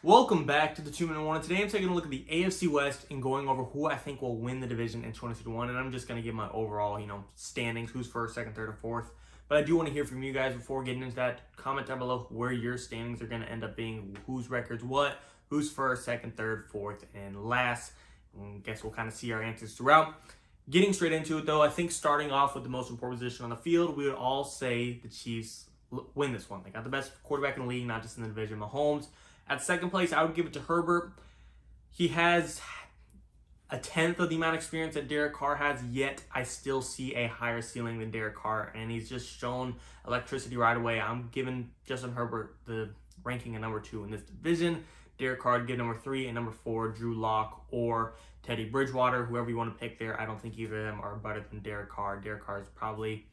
Welcome back to the 2-Minute Warning. Today I'm taking a look at the AFC West and going over who I think will win the division in 2021. And I'm just going to give my overall, standings, who's first, second, third, and fourth. But I do want to hear from you guys before getting into that. Comment down below where your standings are going to end up being, whose records what, who's first, second, third, fourth, and last. And I guess we'll kind of see our answers throughout. Getting straight into it, though, I think starting off with the most important position on the field, we would all say the Chiefs win this one. They got the best quarterback in the league, not just in the division, Mahomes. At second place, I would give it to Herbert. He has a tenth of the amount of experience that Derek Carr has, yet I still see a higher ceiling than Derek Carr, and he's just shown electricity right away. I'm giving Justin Herbert the ranking at number 2 in this division. Derek Carr would give number 3, and number 4, Drew Lock or Teddy Bridgewater, whoever you want to pick there. I don't think either of them are better than Derek Carr. Derek Carr is probably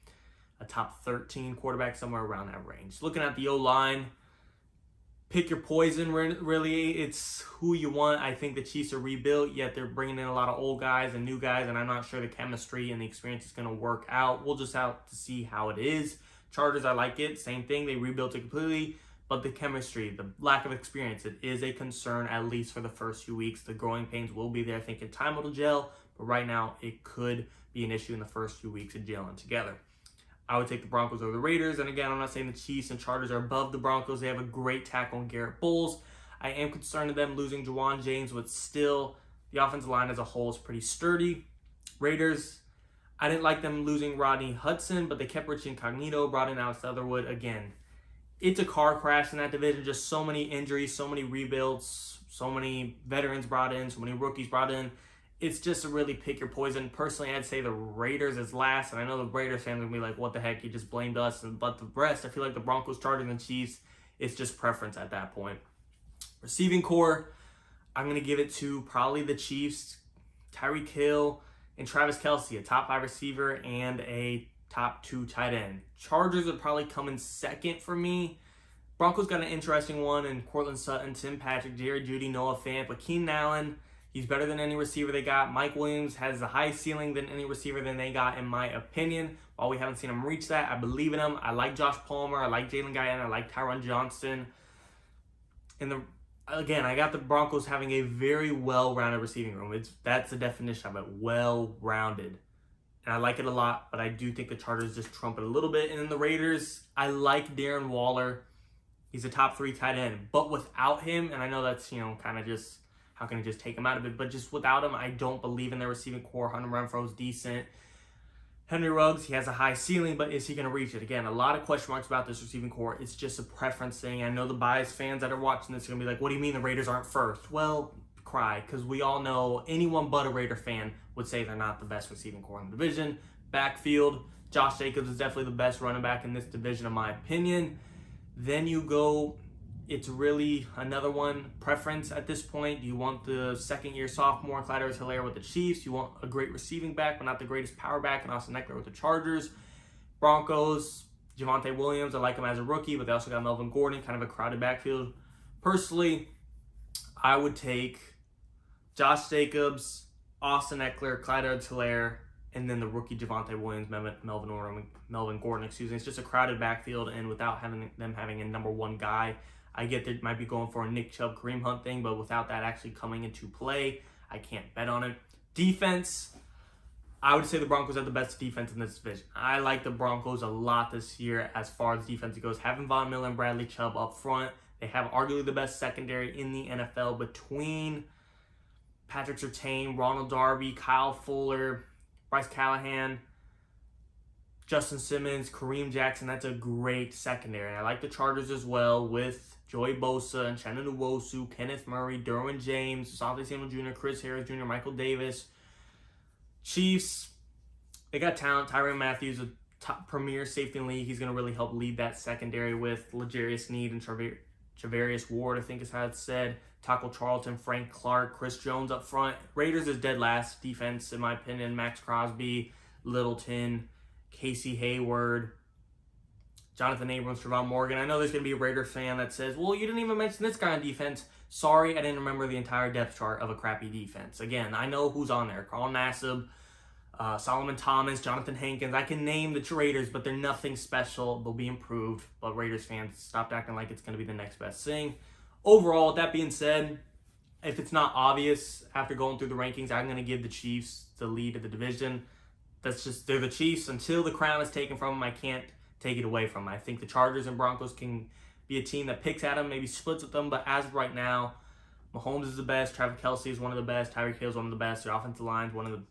a top 13 quarterback, somewhere around that range. Looking at the O-line, pick your poison, really. It's who you want. I think the Chiefs are rebuilt, yet they're bringing in a lot of old guys and new guys, and I'm not sure the chemistry and the experience is going to work out. We'll just have to see how it is. Chargers, I like it. Same thing. They rebuilt it completely, but the chemistry, the lack of experience, it is a concern, at least for the first few weeks. The growing pains will be there. I think in time it'll gel, but right now it could be an issue in the first few weeks of gelling together. I would take the Broncos over the Raiders. And again, I'm not saying the Chiefs and Chargers are above the Broncos. They have a great tackle in Garrett Bowles. I am concerned of them losing Juwan James, but still, the offensive line as a whole is pretty sturdy. Raiders, I didn't like them losing Rodney Hudson, but they kept Rich Incognito, brought in Alex Leatherwood. Again, it's a car crash in that division. Just so many injuries, so many rebuilds, so many veterans brought in, so many rookies brought in. It's just a really pick your poison. Personally, I'd say the Raiders is last, and I know the Raiders fans are going to be like, what the heck, you just blamed us. But the rest, I feel like the Broncos, Chargers, and Chiefs, it's just preference at that point. Receiving core, I'm going to give it to probably the Chiefs, Tyreek Hill, and Travis Kelce, a top 5 receiver and a top 2 tight end. Chargers would probably come in second for me. Broncos got an interesting one in Cortland Sutton, Tim Patrick, Jerry Jeudy, Noah Fant, but Keenan Allen, he's better than any receiver they got. Mike Williams has a high ceiling than any receiver than they got, in my opinion. While we haven't seen him reach that, I believe in him. I like Josh Palmer. I like Jalen Guyana. I like Tyron Johnson. And again, I got the Broncos having a very well-rounded receiving room. That's the definition of it, well-rounded. And I like it a lot, but I do think the Chargers just trump it a little bit. And then the Raiders, I like Darren Waller. He's a top 3 tight end. But without him, and I know that's, kind of just, how can I just take him out of it? But just without him, I don't believe in their receiving core. Hunter Renfro's decent. Henry Ruggs, he has a high ceiling, but is he going to reach it? Again, a lot of question marks about this receiving core. It's just a preference thing. I know the biased fans that are watching this are going to be like, what do you mean the Raiders aren't first? Well, cry, because we all know anyone but a Raider fan would say they're not the best receiving core in the division. Backfield, Josh Jacobs is definitely the best running back in this division, in my opinion. Then you go, it's really another one, preference at this point. Do you want the second-year sophomore Clyde Edwards-Helaire with the Chiefs? You want a great receiving back, but not the greatest power back, and Austin Eckler with the Chargers. Broncos, Javonte Williams, I like him as a rookie, but they also got Melvin Gordon, kind of a crowded backfield. Personally, I would take Josh Jacobs, Austin Eckler, Clyde Edwards-Helaire, and then the rookie Javonte Williams, Melvin Gordon. It's just a crowded backfield, and without them having a number 1 guy, I get they might be going for a Nick Chubb, Kareem Hunt thing, but without that actually coming into play, I can't bet on it. Defense, I would say the Broncos have the best defense in this division. I like the Broncos a lot this year as far as defense goes. Having Von Miller and Bradley Chubb up front, they have arguably the best secondary in the NFL between Patrick Surtain, Ronald Darby, Kyle Fuller, Bryce Callahan, Justin Simmons, Kareem Jackson. That's a great secondary. I like the Chargers as well with Joey Bosa and Chenna Nwosu, Kenneth Murray, Derwin James, Asante Samuel Jr., Chris Harris Jr., Michael Davis. Chiefs, they got talent. Tyrann Mathieu, a top premier safety in the league. He's going to really help lead that secondary with L'Jarius Sneed and Charvarius Ward, I think is how it's said. Taco Charlton, Frank Clark, Chris Jones up front. Raiders is dead last defense, in my opinion. Max Crosby, Littleton, Casey Hayward, Jonathan Abrams, Trevon Morgan. I know there's going to be a Raiders fan that says, well, you didn't even mention this guy on defense. Sorry, I didn't remember the entire depth chart of a crappy defense. Again, I know who's on there. Carl Nassib, Solomon Thomas, Jonathan Hankins. I can name the Raiders, but they're nothing special. They'll be improved. But Raiders fans, stop acting like it's going to be the next best thing. overall, with that being said, if it's not obvious after going through the rankings, I'm going to give the Chiefs the lead of the division. They're the Chiefs. Until the crown is taken from them, I can't take it away from them. I think the Chargers and Broncos can be a team that picks at them, maybe splits with them, but as of right now, Mahomes is the best, Travis Kelce is one of the best, Tyreek Hill is one of the best, their offensive line is one of the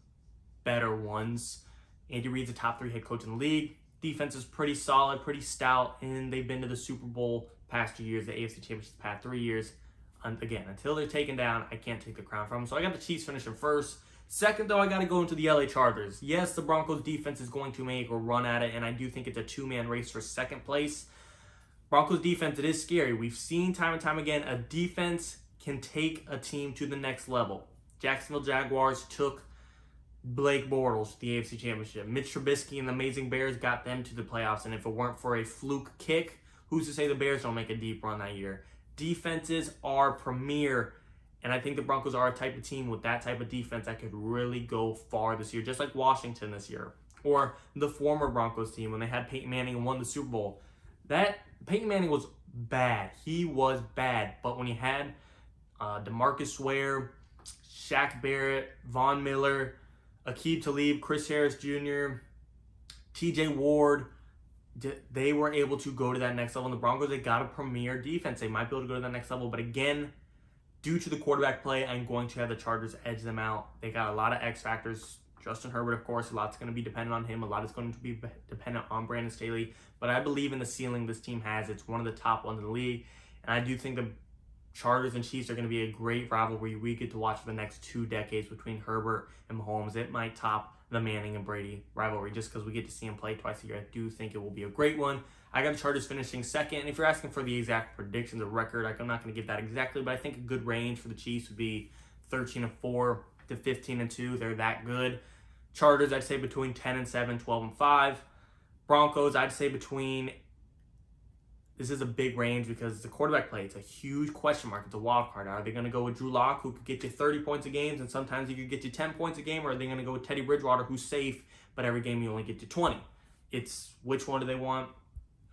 better ones. Andy Reid's a top 3 head coach in the league. Defense is pretty solid, pretty stout, and they've been to the Super Bowl past 2 years, the AFC Championship the past 3 years. And again, until they're taken down, I can't take the crown from them. So I got the Chiefs finishing first. Second, though, I got to go into the LA Chargers. Yes, the Broncos defense is going to make a run at it, and I do think it's a two-man race for second place. Broncos defense, it is scary. We've seen time and time again, a defense can take a team to the next level. Jacksonville Jaguars took Blake Bortles to the AFC Championship. Mitch Trubisky and the Amazing Bears got them to the playoffs, and if it weren't for a fluke kick, who's to say the Bears don't make a deep run that year? Defenses are premier, and I think the Broncos are a type of team with that type of defense that could really go far this year, just like Washington this year, or the former Broncos team when they had Peyton Manning and won the Super Bowl. That Peyton Manning was bad. He was bad, but when he had DeMarcus Ware, Shaq Barrett, Von Miller, Aqib Talib, Chris Harris Jr., TJ Ward, they were able to go to that next level. And the Broncos, they got a premier defense. They might be able to go to that next level. But again, due to the quarterback play, I'm going to have the Chargers edge them out. They got a lot of X factors. Justin Herbert, of course, a lot's going to be dependent on him. A lot is going to be dependent on Brandon Staley. But I believe in the ceiling this team has. It's one of the top ones in the league. And I do think the Chargers and Chiefs are going to be a great rivalry we get to watch for the next 2 decades between Herbert and Mahomes. It might top the Manning and Brady rivalry just because we get to see them play twice a year. I do think it will be a great one. I got the Chargers finishing second. And if you're asking for the exact predictions of record, I'm not going to give that exactly, but I think a good range for the Chiefs would be 13-4 to 15-2. They're that good. Chargers, I'd say between 10-7, 12-5. Broncos, I'd say between... This is a big range because the quarterback play, it's a huge question mark. It's a wild card. Are they going to go with Drew Lock, who could get you 30 points a game, and sometimes he could get you 10 points a game, or are they going to go with Teddy Bridgewater, who's safe, but every game you only get to 20? It's which one do they want?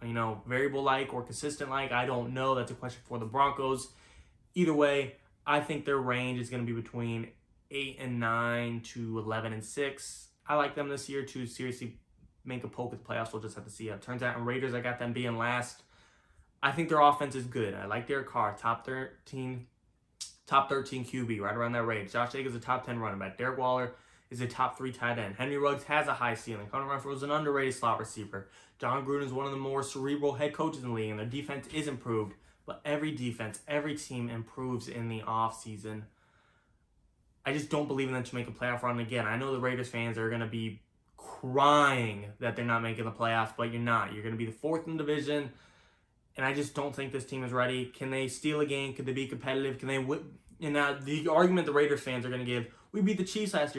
Variable-like or consistent-like? I don't know. That's a question for the Broncos. Either way, I think their range is going to be between 8-9 to 11-6. I like them this year to seriously make a poke at the playoffs. We'll just have to see how it turns out. And Raiders, I got them being last. I think their offense is good. I like Derek Carr, top 13 QB, right around that range. Josh Jacobs is a top 10 running back. Derek Waller is a top 3 tight end. Henry Ruggs has a high ceiling. Hunter Renfrow is an underrated slot receiver. John Gruden is one of the more cerebral head coaches in the league, and their defense is improved. But every defense, every team improves in the offseason. I just don't believe in them to make a playoff run again. I know the Raiders fans are going to be crying that they're not making the playoffs, but you're not. You're going to be the 4th in the division. And I just don't think this team is ready. Can they steal a game? Could they be competitive? Can they win? And now the argument the Raiders fans are going to give, we beat the Chiefs last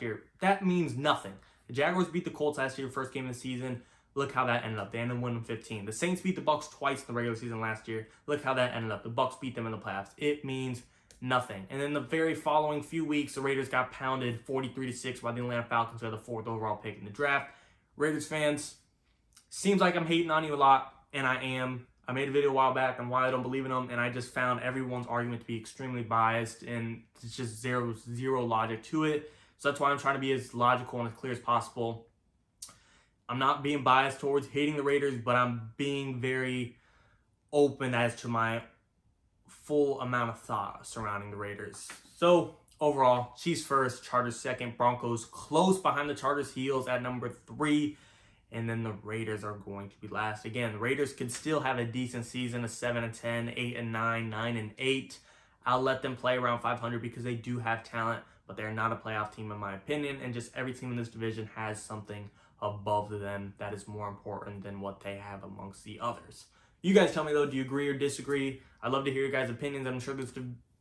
year. That means nothing. The Jaguars beat the Colts last year, first game of the season. Look how that ended up. They ended up winning 15. The Saints beat the Bucks twice in the regular season last year. Look how that ended up. The Bucks beat them in the playoffs. It means nothing. And then the very following few weeks, the Raiders got pounded 43-6 by the Atlanta Falcons, who had the 4th overall pick in the draft. Raiders fans, seems like I'm hating on you a lot. And I am. I made a video a while back on why I don't believe in them, and I just found everyone's argument to be extremely biased, and it's just zero logic to it. So that's why I'm trying to be as logical and as clear as possible. I'm not being biased towards hating the Raiders, but I'm being very open as to my full amount of thought surrounding the Raiders. So overall, Chiefs first, Chargers second, Broncos close behind the Chargers' heels at number 3. And then the Raiders are going to be last. Again, the Raiders could still have a decent season, a 7-10, 8-9, 9-8. I'll let them play around 500 because they do have talent, but they're not a playoff team in my opinion. And just every team in this division has something above them that is more important than what they have amongst the others. You guys tell me though, do you agree or disagree? I'd love to hear your guys' opinions. I'm sure this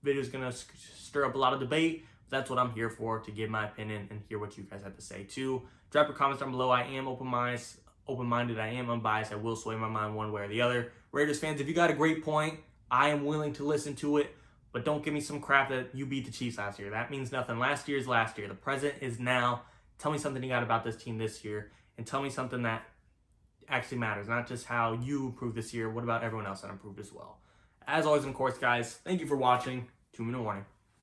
video is going to stir up a lot of debate. That's what I'm here for, to give my opinion and hear what you guys have to say too. Drop your comments down below. I am open-minded. I am unbiased. I will sway my mind one way or the other. Raiders fans, if you got a great point, I am willing to listen to it, but don't give me some crap that you beat the Chiefs last year. That means nothing. Last year is last year. The present is now. Tell me something you got about this team this year, and tell me something that actually matters, not just how you improved this year. What about everyone else that improved as well? As always, and of course, guys, thank you for watching 2 Minute Warning.